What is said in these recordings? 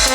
Hi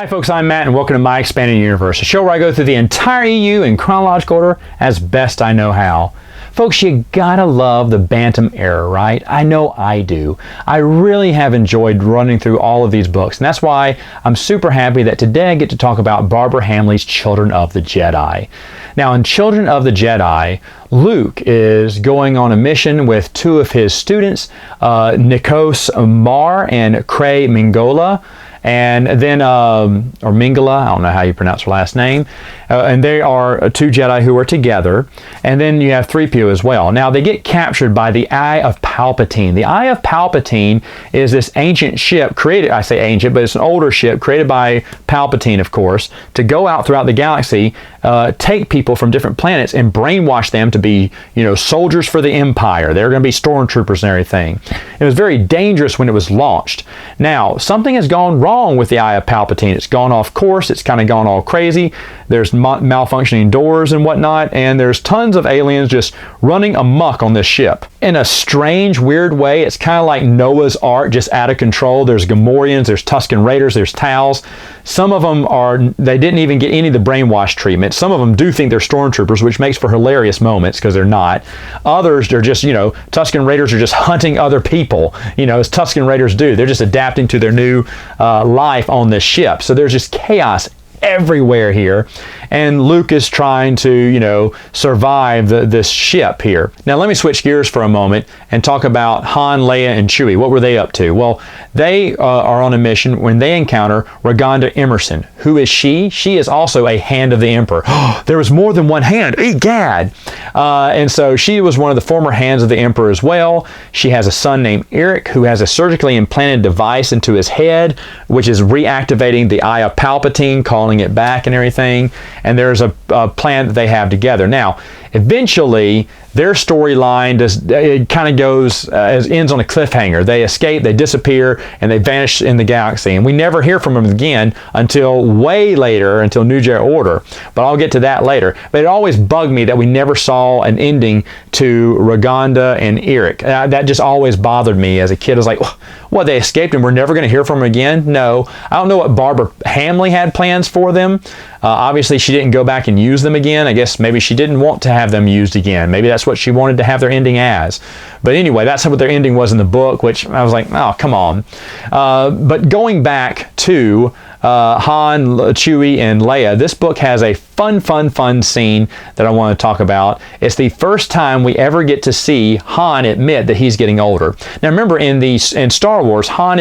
folks, I'm Matt and welcome to My Expanded Universe, a show where I go through the entire EU in chronological order as best I know how. Folks, you gotta love the Bantam era, right? I know I do. I really have enjoyed running through all of these books, and that's why I'm super happy that today I get to talk about Barbara Hambly's Children of the Jedi. Now, in Children of the Jedi, Luke is going on a mission with two of his students, Nikos Mar and Cray Mingola. And then, or Mingala, I don't know how you pronounce her last name, and they are two Jedi who are together, and then you have 3PO as well. Now, they get captured by the Eye of Palpatine. The Eye of Palpatine is this ancient ship created, I say ancient, but it's an older ship created by Palpatine, of course, to go out throughout the galaxy, take people from different planets and brainwash them to be, soldiers for the Empire. They're going to be stormtroopers and everything. It was very dangerous when it was launched. Now, something has gone wrong with the Eye of Palpatine. It's gone off course. It's kind of gone all crazy. There's malfunctioning doors and whatnot, and there's tons of aliens just running amok on this ship. In a strange, weird way, it's kind of like Noah's Ark, just out of control. There's Gamorreans, there's Tusken Raiders, there's Tals. Some of them they didn't even get any of the brainwash treatment. Some of them do think they're stormtroopers, which makes for hilarious moments because they're not. Others, they're just, Tusken Raiders are just hunting other people, as Tusken Raiders do. They're just adapting to their new life on this ship. So there's just chaos everywhere here, and Luke is trying to survive this ship here. Now let me switch gears for a moment and talk about Han, Leia, and Chewie. What were they up to? Well, they are on a mission when they encounter Ragonda Emerson. Who is she? She is also a hand of the Emperor. There was more than one hand. Egad! And so she was one of the former hands of the Emperor as well. She has a son named Eric who has a surgically implanted device into his head, which is reactivating the Eye of Palpatine, calling it back and everything. And there's a plan that they have together. Now, eventually, their storyline ends on a cliffhanger. They escape, they disappear, and they vanish in the galaxy. And we never hear from them again until way later, until New Jedi Order. But I'll get to that later. But it always bugged me that we never saw an ending to Ragonda and Eric. That just always bothered me as a kid. I was like, what, they escaped and we're never going to hear from them again? No. I don't know what Barbara Hambly had plans for them. Obviously, she didn't go back and use them again. I guess maybe she didn't want to have them used again. Maybe that's what she wanted to have their ending as. But anyway, that's what their ending was in the book, which I was like, oh, come on. But going back to Han, Chewie, and Leia, this book has a fun scene that I want to talk about. It's the first time we ever get to see Han admit that he's getting older. Now remember, in Star Wars, Han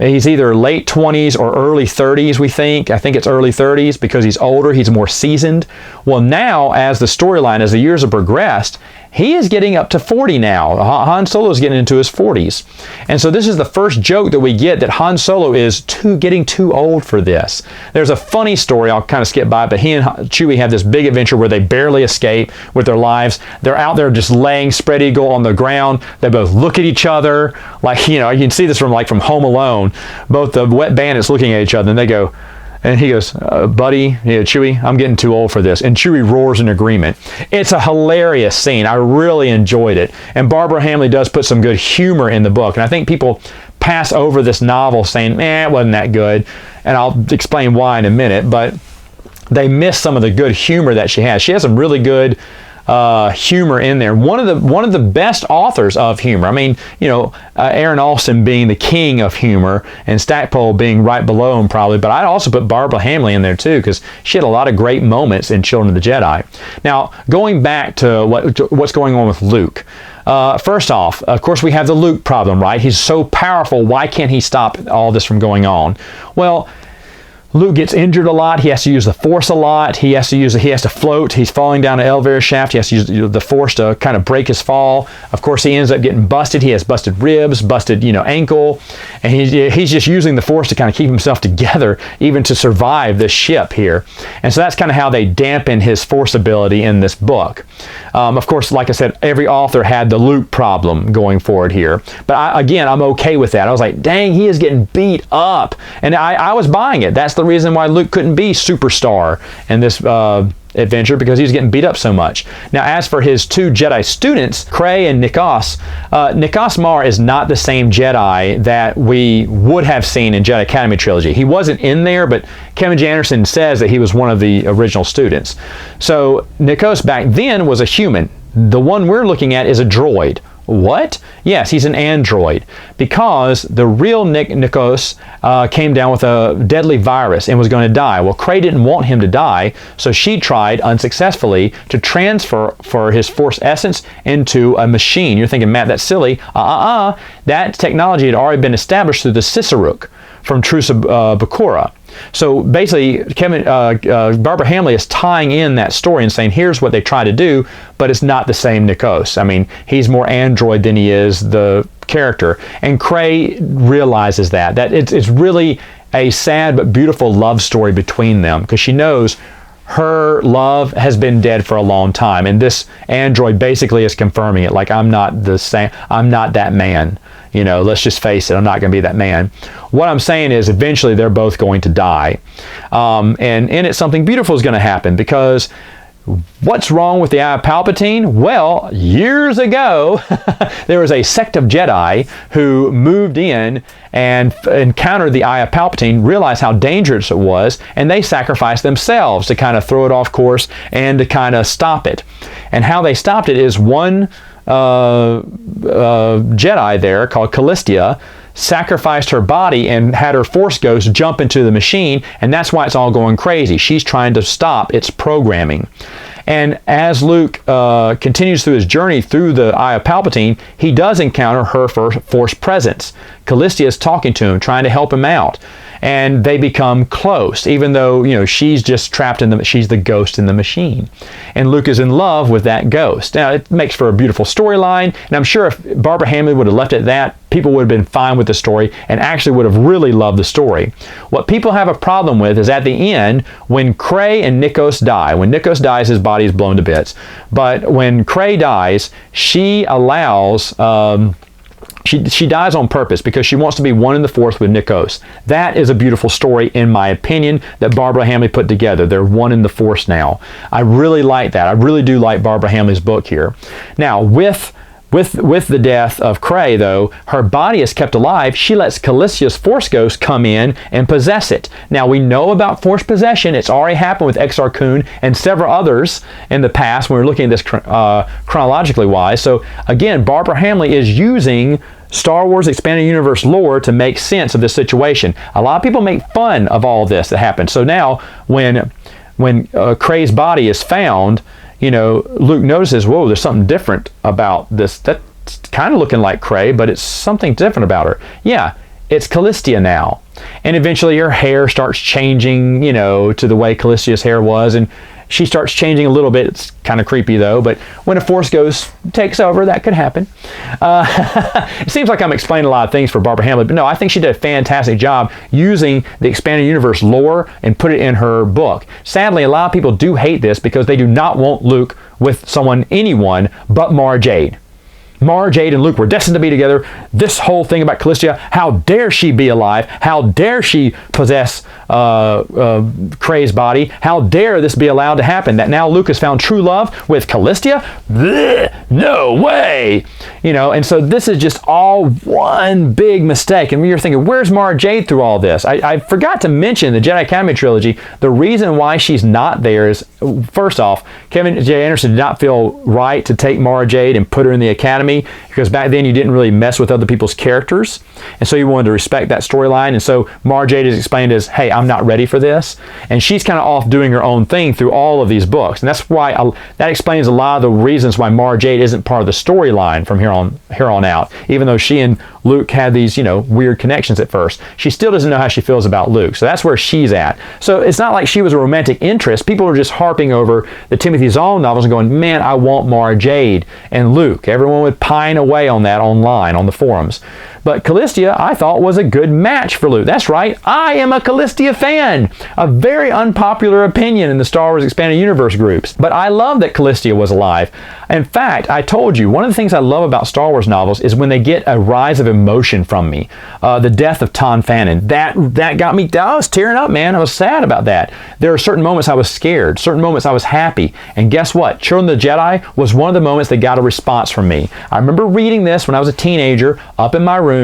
he's either late 20s or early 30s, we think. I think it's early 30s because he's older, he's more seasoned. Well, now, as the years have progressed, he is getting up to 40 now. Han Solo is getting into his 40s. And so this is the first joke that we get that Han Solo is getting too old for this. There's a funny story, I'll kind of skip by, but he and Chewie have this big adventure where they barely escape with their lives. They're out there just laying spread eagle on the ground. They both look at each other. Like, you can see this from Home Alone. Both the wet bandits looking at each other, and they go, and he goes, buddy, Chewie, I'm getting too old for this. And Chewie roars in agreement. It's a hilarious scene. I really enjoyed it. And Barbara Hambly does put some good humor in the book. And I think people pass over this novel saying, it wasn't that good. And I'll explain why in a minute. But they miss some of the good humor that she has. She has some really good humor in there. One of the best authors of humor. I mean, Aaron Alston being the king of humor and Stackpole being right below him probably, but I'd also put Barbara Hambly in there too because she had a lot of great moments in Children of the Jedi. Now, going back to what's going on with Luke. First off, of course, we have the Luke problem, right? He's so powerful. Why can't he stop all this from going on? Well, Luke gets injured a lot. He has to use the Force a lot. He has to float. He's falling down an elevator shaft. He has to use the Force to kind of break his fall. Of course, he ends up getting busted. He has busted ribs, busted, ankle, and he's just using the Force to kind of keep himself together, even to survive this ship here. And so that's kind of how they dampen his Force ability in this book. Of course, like I said, every author had the Luke problem going forward here. But I'm okay with that. I was like, dang, he is getting beat up. And I was buying it. That's the reason why Luke couldn't be superstar in this adventure, because he was getting beat up so much. Now, as for his two Jedi students, Krey and Nikos, Nikos Mar is not the same Jedi that we would have seen in Jedi Academy trilogy. He wasn't in there, but Kevin J. Anderson says that he was one of the original students. So Nikos back then was a human. The one we're looking at is a droid. What? Yes, he's an android, because the real Nikos came down with a deadly virus and was going to die. Well, Krey didn't want him to die, so she tried unsuccessfully to transfer for his Force essence into a machine. You're thinking, Matt, that's silly. That technology had already been established through the Sisuruk from Trusa Bakura. So basically, Barbara Hambly is tying in that story and saying, here's what they try to do, but it's not the same Nikos. I mean, he's more android than he is the character. And Krey realizes that it's really a sad but beautiful love story between them, because she knows her love has been dead for a long time. And this android basically is confirming it. Like, I'm not the same. I'm not that man. Let's just face it, I'm not going to be that man. What I'm saying is, eventually they're both going to die. And in it, something beautiful is going to happen, because what's wrong with the Eye of Palpatine? Well, years ago, there was a sect of Jedi who moved in and encountered the Eye of Palpatine, realized how dangerous it was, and they sacrificed themselves to kind of throw it off course and to kind of stop it. And how they stopped it is one Jedi there called Calista sacrificed her body and had her Force ghost jump into the machine, and that's why it's all going crazy. She's trying to stop its programming. And as Luke continues through his journey through the Eye of Palpatine, he does encounter her Force presence. Calista is talking to him, trying to help him out. And they become close, even though, she's just trapped she's the ghost in the machine. And Luke is in love with that ghost. Now, it makes for a beautiful storyline, and I'm sure if Barbara Hambly would have left it at that, people would have been fine with the story and actually would have really loved the story. What people have a problem with is at the end, when Krey and Nikos die. When Nikos dies, his body is blown to bits. But when Krey dies, she allows... She dies on purpose because she wants to be one in the Force with Nikos. That is a beautiful story, in my opinion, that Barbara Hambly put together. They're one in the Force now. I really like that. I really do like Barbara Hambly's book here. Now, with the death of Krey, though, her body is kept alive. She lets Calista's Force ghost come in and possess it. Now, we know about Force possession. It's already happened with Exar Kun and several others in the past when we're looking at this chronologically wise. So, again, Barbara Hambly is using Star Wars Expanded Universe lore to make sense of this situation. A lot of people make fun of all of this that happened. So now, when Krey's body is found, Luke notices, whoa, there's something different about this. That's kind of looking like Krey, but it's something different about her. Yeah, it's Calista now. And eventually her hair starts changing, to the way Calista's hair was, and she starts changing a little bit. It's kind of creepy, though, but when a Force ghost takes over, that could happen. It seems like I'm explaining a lot of things for Barbara Hambly, but no, I think she did a fantastic job using the Expanded Universe lore and put it in her book. Sadly, a lot of people do hate this because they do not want Luke with anyone but Mara Jade. Mara Jade and Luke were destined to be together. This whole thing about Calista, how dare she be alive? How dare she possess Krey's body? How dare this be allowed to happen? That now Luke has found true love with Calista? Blech, no way! And so this is just all one big mistake. And you're thinking, where's Mara Jade through all this? I forgot to mention the Jedi Academy trilogy. The reason why she's not there is, first off, Kevin J. Anderson did not feel right to take Mara Jade and put her in the Academy. Academy, because back then you didn't really mess with other people's characters, and so you wanted to respect that storyline. And so Mara Jade is explained as, hey, I'm not ready for this, and she's kind of off doing her own thing through all of these books, and that's why that explains a lot of the reasons why Mara Jade isn't part of the storyline from here on out. Even though she and Luke had these, weird connections at first, she still doesn't know how she feels about Luke. So that's where she's at. So it's not like she was a romantic interest. People are just harping over the Timothy Zahn novels and going, man, I want Mara Jade and Luke. Everyone would pine away on that online, on the forums. But Calista, I thought, was a good match for Luke. That's right, I am a Calista fan. A very unpopular opinion in the Star Wars Expanded Universe groups. But I love that Calista was alive. In fact, I told you, one of the things I love about Star Wars novels is when they get a rise of emotion from me. The death of Ton Fannin, that got me, I was tearing up, man. I was sad about that. There are certain moments I was scared, certain moments I was happy. And guess what? Children of the Jedi was one of the moments that got a response from me. I remember reading this when I was a teenager, up in my room.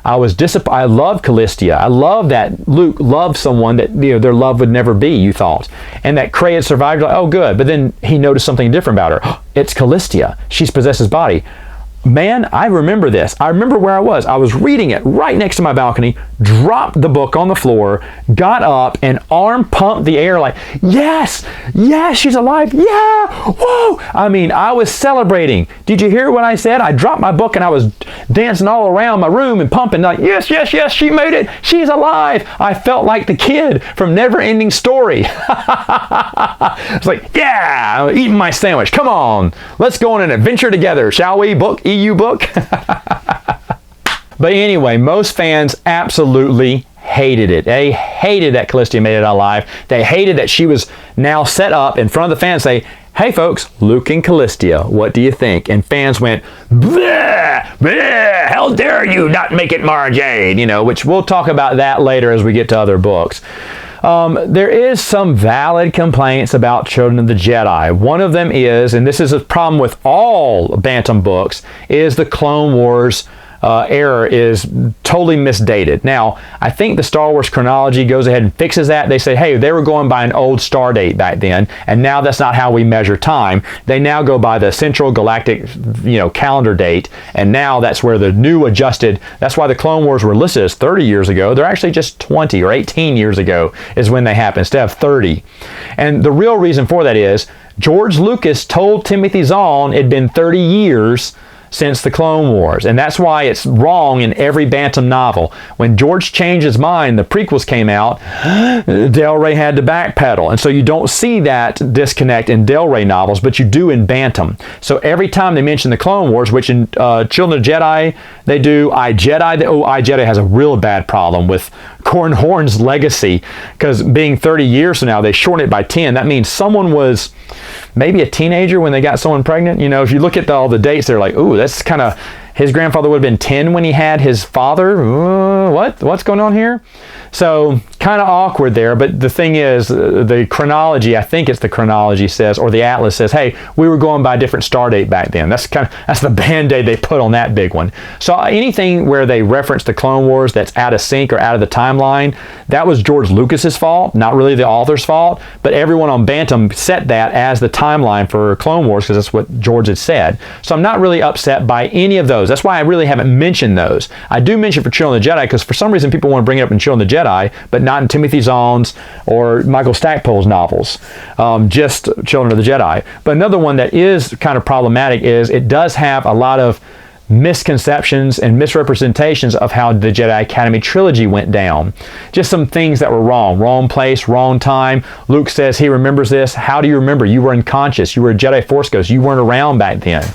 I was disappointed. I loved Calista. I love that Luke loved someone that their love would never be, you thought. And that Cray had survived, like, oh good. But then he noticed something different about her. It's Calista. She's possessed his body. Man, I remember this. I remember where I was. I was reading it right next to my balcony, dropped the book on the floor, got up, and arm pumped the air like, yes, yes, she's alive, yeah, whoa. I mean, I was celebrating. Did you hear what I said? I dropped my book and I was dancing all around my room and pumping like, yes, yes, yes, she made it. She's alive. I felt like the kid from Never Ending Story. It's like, yeah, I'm eating my sandwich. Come on, let's go on an adventure together, shall we? Book. EU book. But anyway, most fans absolutely hated it. They hated that Calista made it alive. They hated that she was now set up in front of the fans, say, hey folks, Luke and Calista, what do you think? And fans went, bleh, bleh, how dare you not make it Mara Jade, which we'll talk about that later as we get to other books. There is some valid complaints about Children of the Jedi. One of them is, and this is a problem with all Bantam books, is the Clone Wars error is totally misdated. Now, I think the Star Wars Chronology goes ahead and fixes that. They say, hey, they were going by an old star date back then, and now that's not how we measure time. They now go by the Central Galactic, calendar date, and now that's where the new adjusted, that's why the Clone Wars were listed as 30 years ago. They're actually just 20 or 18 years ago is when they happened, instead of 30. And the real reason for that is George Lucas told Timothy Zahn it'd been 30 years since the Clone Wars, and that's why it's wrong in every Bantam novel. When George changed his mind, the prequels came out, Del Rey had to backpedal, and so you don't see that disconnect in Del Rey novels, but you do in Bantam. So every time they mention the Clone Wars, which in Children of Jedi they do, I Jedi has a real bad problem with Corran Horn's legacy, because being 30 years from now, they shorten it by 10. That means someone was maybe a teenager when they got someone pregnant. If you look at all the dates, they're like, ooh, that's kind of, his grandfather would have been 10 when he had his father. What's going on here? So kind of awkward there. But the thing is, the chronology, I think it's the chronology says, or the Atlas says, hey, we were going by a different star date back then. That's the band-aid they put on that big one. So anything where they reference the Clone Wars that's out of sync or out of the timeline, that was George Lucas's fault, not really the author's fault. But everyone on Bantam set that as the timeline for Clone Wars because that's what George had said. So I'm not really upset by any of those. That's why I really haven't mentioned those. I do mention for Children of the Jedi because for some reason people want to bring it up in Children of the Jedi, but not in Timothy Zahn's or Michael Stackpole's novels. Just Children of the Jedi. But another one that is kind of problematic is it does have a lot of misconceptions and misrepresentations of how the Jedi Academy trilogy went down. Just some things that were wrong. Wrong place, wrong time. Luke says he remembers this. How do you remember? You were unconscious. You were a Jedi Force ghost. You weren't around back then.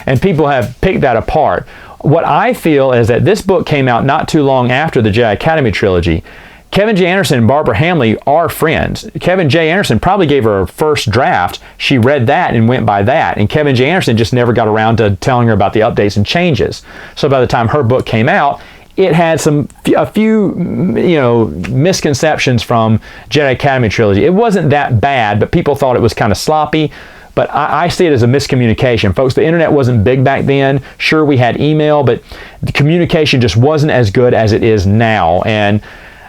And people have picked that apart. What I feel is that this book came out not too long after the Jedi Academy trilogy. Kevin J. Anderson and Barbara Hambly are friends. Kevin J. Anderson probably gave her a first draft. She read that and went by that. And Kevin J. Anderson just never got around to telling her about the updates and changes. So by the time her book came out, it had a few misconceptions from Jedi Academy trilogy. It wasn't that bad, but people thought it was kind of sloppy. But I see it as a miscommunication. Folks, the internet wasn't big back then. Sure, we had email, but the communication just wasn't as good as it is now. And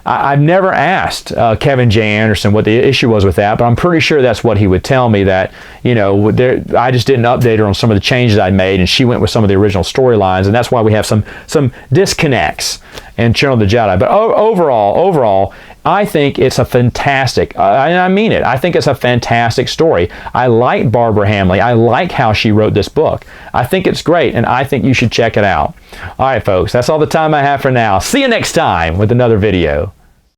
I've never asked Kevin J. Anderson what the issue was with that, but I'm pretty sure that's what he would tell me, that, you know, I just didn't update her on some of the changes I'd made, and she went with some of the original storylines, and that's why we have some disconnects in Children of the Jedi. But overall, I think it's a fantastic, I mean it, I think it's a fantastic story. I like Barbara Hambly. I like how she wrote this book. I think it's great, and I think you should check it out. All right, folks, that's all the time I have for now. See you next time with another video.